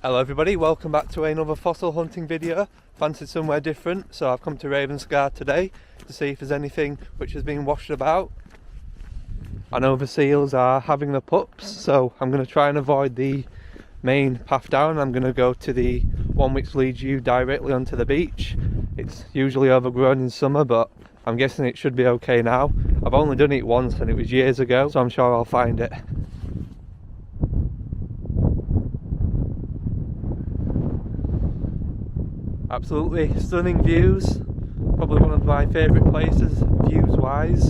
Hello everybody, welcome back to another fossil hunting video. Fancied somewhere different, so I've come to Ravenscar today to see if there's anything which has been washed about. I know the seals are having the pups, so I'm going to try and avoid the main path down. I'm going to go to the one which leads you directly onto the beach. It's usually overgrown in summer, but I'm guessing it should be okay now. I've only done it once and it was years ago, so I'm sure I'll find it. Absolutely stunning views, probably one of my favourite places views wise.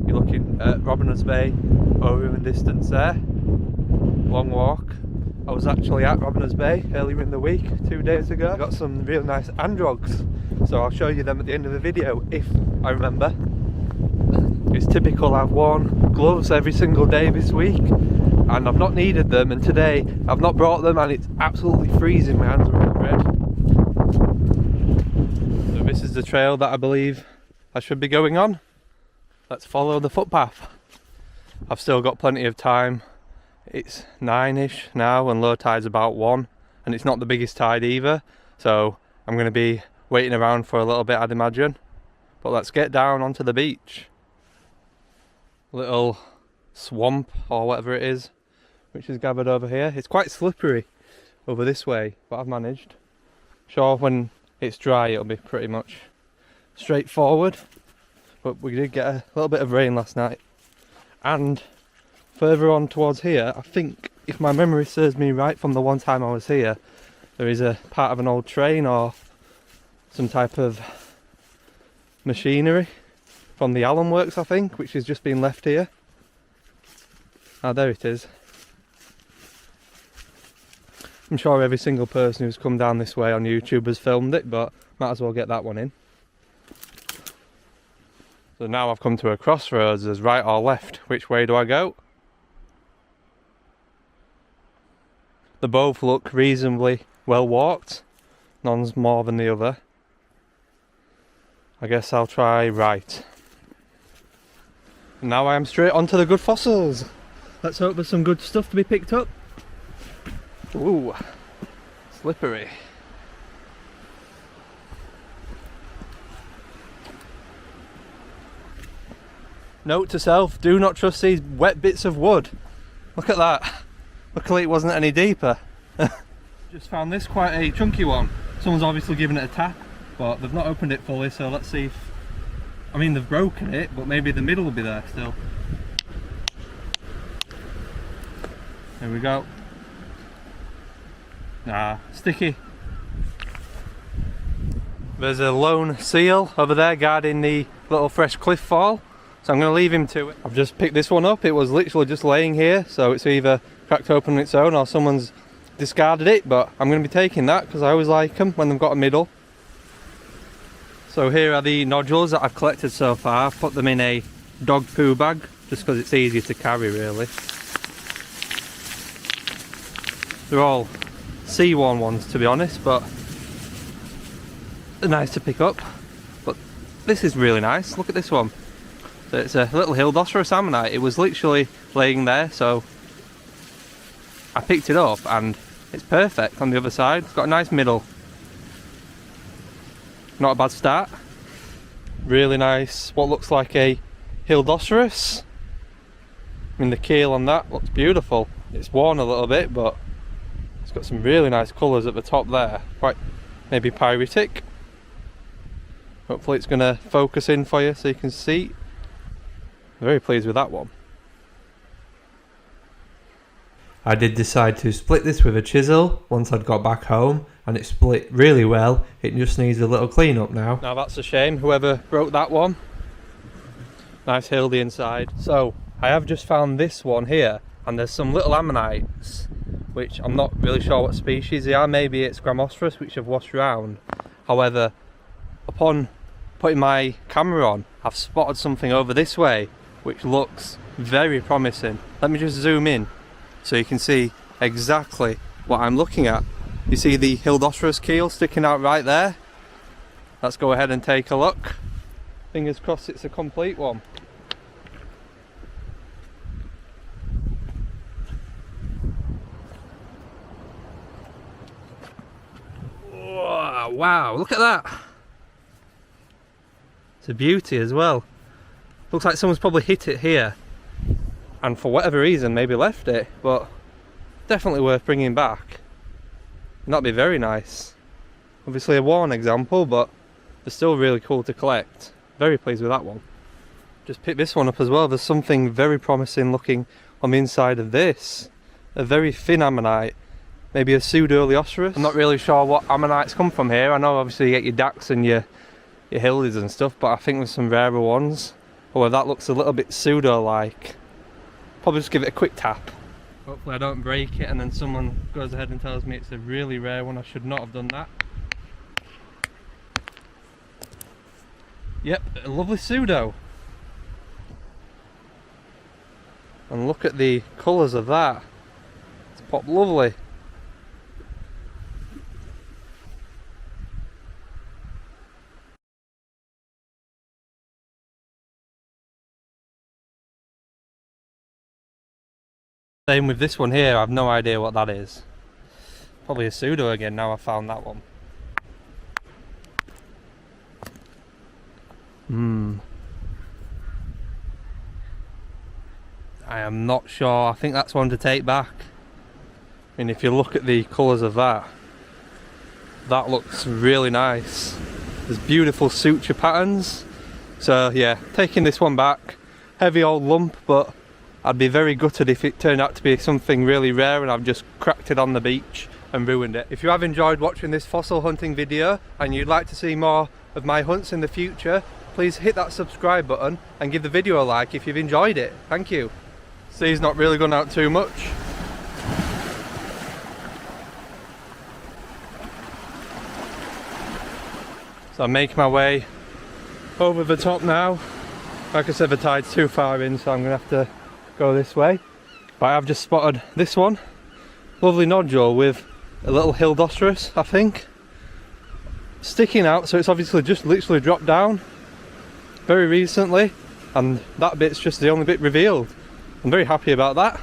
You're looking at Robiners Bay over in the distance there, long walk. I was actually at Robiners Bay earlier in the week, 2 days ago. I got some real nice androgs, so I'll show you them at the end of the video if I remember. It's typical I've worn gloves every single day this week and I've not needed them, and today I've not brought them and it's absolutely freezing, my hands are all red. So this is the trail that I believe I should be going on. Let's follow the footpath. I've still got plenty of time. It's 9ish now and low tide's about 1 and it's not the biggest tide either, so I'm going to be waiting around for a little bit, I'd imagine. But let's get down onto the beach. Little swamp or whatever it is which is gathered over here. It's quite slippery over this way, but I've managed. Sure, when it's dry it'll be pretty much straightforward, but we did get a little bit of rain last night. And further on towards here, I think, if my memory serves me right from the one time I was here, there is a part of an old train or some type of machinery from the Allen Works, I think, which has just been left here. Ah, there it is. I'm sure every single person who's come down this way on YouTube has filmed it, but might as well get that one in. So now I've come to a crossroads. There's right or left. Which way do I go? They both look reasonably well walked. None's more than the other. I guess I'll try right. And now I am straight onto the good fossils. Let's hope there's some good stuff to be picked up. Ooh, slippery. Note to self, do not trust these wet bits of wood. Look at that. Luckily it wasn't any deeper. Just found this quite a chunky one. Someone's obviously given it a tap, but they've not opened it fully, so let's see if... I mean, they've broken it, but maybe the middle will be there still. There we go. Nah, sticky. There's a lone seal over there guarding the little fresh cliff fall, so I'm going to leave him to it. I've just picked this one up. It was literally just laying here, so it's either cracked open on its own or someone's discarded it, but I'm going to be taking that because I always like them when they've got a middle. So here are the nodules that I've collected so far. I've put them in a dog poo bag just because it's easier to carry, really. They're all sea-worn ones, to be honest, but they're nice to pick up. But this is really nice. Look at this one. So it's a little Hildosaurus ammonite. It was literally laying there, so I picked it up and it's perfect on the other side. It's got a nice middle. Not a bad start. Really nice, what looks like a Hildosaurus. I mean, the keel on that looks beautiful. It's worn a little bit, but it's got some really nice colours at the top there. Quite maybe pyritic. Hopefully it's going to focus in for you so you can see. I'm very pleased with that one. I did decide to split this with a chisel once I'd got back home, and it split really well. It just needs a little clean up now. Now that's a shame, whoever broke that one. Nice hildy inside. So I have just found this one here, and there's some little ammonites which I'm not really sure what species they are. Maybe it's Gramosaurus, which have washed around. However, upon putting my camera on, I've spotted something over this way which looks very promising. Let me just zoom in so you can see exactly what I'm looking at. You see the Hildosaurus keel sticking out right there? Let's go ahead and take a look. Fingers crossed it's a complete one. Wow, look at that. It's a beauty as well. Looks like someone's probably hit it here and for whatever reason maybe left it, but definitely worth bringing back. And that'd be very nice. Obviously a worn example, but they're still really cool to collect. Very pleased with that one. Just picked this one up as well. There's something very promising looking on the inside of this. A very thin ammonite, maybe a pseudo-Oleoceros. I'm not really sure what ammonites come from here. I know obviously you get your Dax and your Hildes and stuff, but I think there's some rarer ones. Oh, that looks a little bit pseudo-like. Probably just give it a quick tap. Hopefully I don't break it and then someone goes ahead and tells me it's a really rare one. I should not have done that. Yep, a lovely pseudo. And look at the colours of that. It's popped lovely. Same with this one here, I've no idea what that is. Probably a pseudo again now I've found that one. I am not sure. I think that's one to take back. I mean, if you look at the colours of that, that looks really nice. There's beautiful suture patterns. So yeah, taking this one back. Heavy old lump, but I'd be very gutted if it turned out to be something really rare and I've just cracked it on the beach and ruined it. If you have enjoyed watching this fossil hunting video and you'd like to see more of my hunts in the future, please hit that subscribe button and give the video a like if you've enjoyed it. Thank you. Sea's not really gone out too much. So I'm making my way over the top now. Like I said, the tide's too far in, so I'm going to have to go this way. But I've just spotted this one. Lovely nodule with a little Hildoceros, I think. Sticking out, so it's obviously just literally dropped down very recently. And that bit's just the only bit revealed. I'm very happy about that.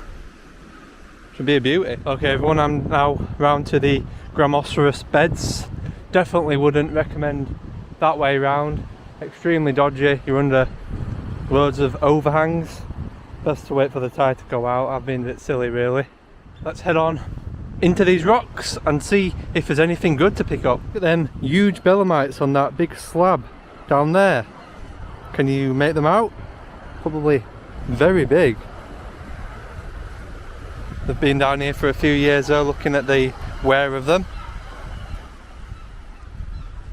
Should be a beauty. Okay everyone, I'm now round to the Gramosaurus beds. Definitely wouldn't recommend that way round. Extremely dodgy, you're under loads of overhangs. Best to wait for the tide to go out. I've been a bit silly really. Let's head on into these rocks and see if there's anything good to pick up. Look at them huge belemnites on that big slab down there. Can you make them out? Probably very big. They've been down here for a few years though, looking at the wear of them.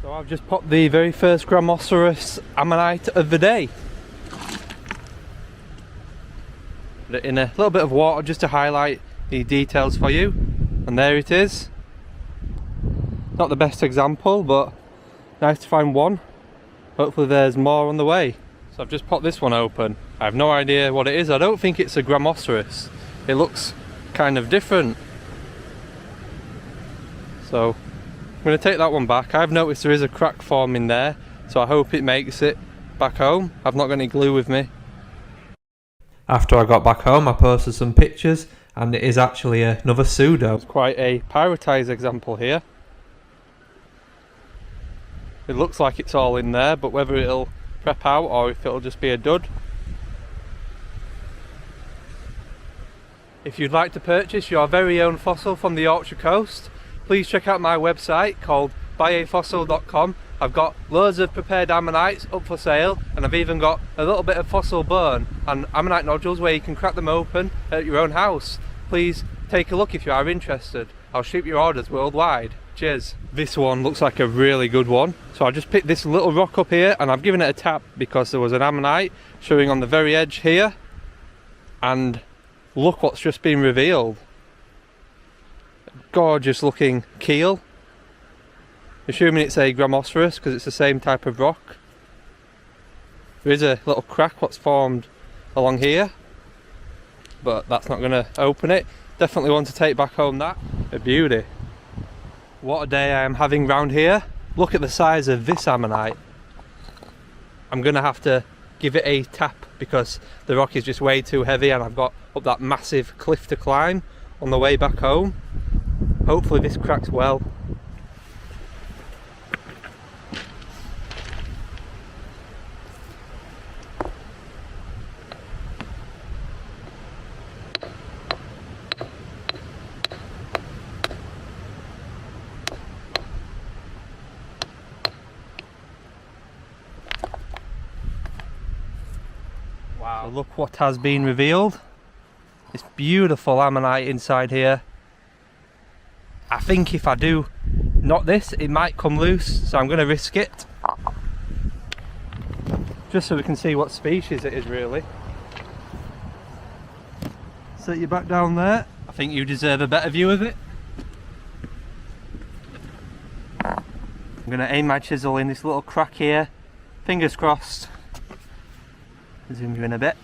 So I've just popped the very first Gramosaurus ammonite of the day. Put it in a little bit of water just to highlight the details for you. And there it is. Not the best example, but nice to find one. Hopefully there's more on the way. So I've just popped this one open. I have no idea what it is. I don't think it's a Gramosaurus. It looks kind of different. So I'm going to take that one back. I've noticed there is a crack forming there, so I hope it makes it back home. I've not got any glue with me. After I got back home I posted some pictures and it is actually another pseudo. It's quite a pyrotised example here. It looks like it's all in there, but whether it'll prep out or if it'll just be a dud. If you'd like to purchase your very own fossil from the Yorkshire coast, please check out my website called buyafossil.com. I've got loads of prepared ammonites up for sale, and I've even got a little bit of fossil bone and ammonite nodules where you can crack them open at your own house. Please take a look if you are interested. I'll ship your orders worldwide. Cheers. This one looks like a really good one. So I just picked this little rock up here and I've given it a tap because there was an ammonite showing on the very edge here. And look what's just been revealed. Gorgeous looking keel. Assuming it's a Gramosaurus because it's the same type of rock. There is a little crack what's formed along here, but that's not going to open it. Definitely want to take back home that. A beauty. What a day I am having round here. Look at the size of this ammonite. I'm going to have to give it a tap because the rock is just way too heavy and I've got up that massive cliff to climb on the way back home. Hopefully this cracks well. So look what has been revealed. It's beautiful ammonite inside here. I think if I do knot this, it might come loose, so I'm going to risk it. Just so we can see what species it is really. Set you back down there. I think you deserve a better view of it. I'm going to aim my chisel in this little crack here. Fingers crossed. Zoom you in a bit.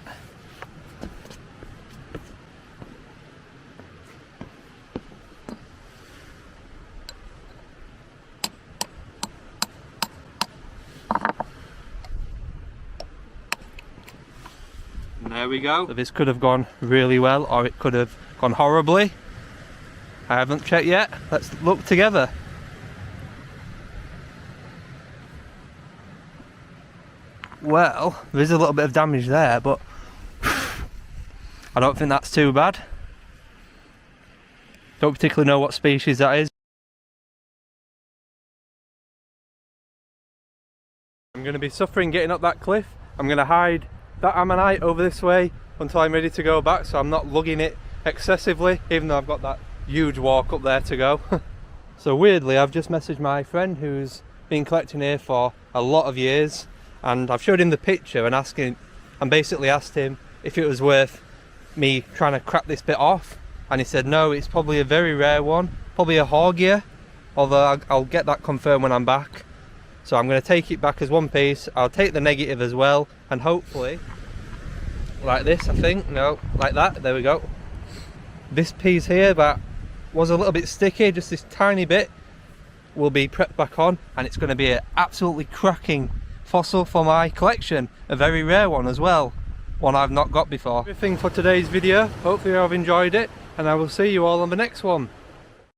And there we go. So this could have gone really well, or it could have gone horribly. I haven't checked yet. Let's look together. Well, there is a little bit of damage there, but I don't think that's too bad. Don't particularly know what species that is. I'm going to be suffering getting up that cliff. I'm going to hide that ammonite over this way until I'm ready to go back, so I'm not lugging it excessively, even though I've got that huge walk up there to go. So weirdly, I've just messaged my friend who's been collecting here for a lot of years, and I've showed him the picture and basically asked him if it was worth me trying to crack this bit off, and he said no, it's probably a very rare one, probably a Horgia, although I'll get that confirmed when I'm back. So I'm going to take it back as one piece. I'll take the negative as well, and hopefully like this, I think, no, like that, there we go. This piece here that was a little bit sticky, just this tiny bit, will be prepped back on, and it's going to be an absolutely cracking fossil for my collection, a very rare one as well, one I've not got before. Everything for today's video. Hopefully I've enjoyed it, and I will see you all on the next one.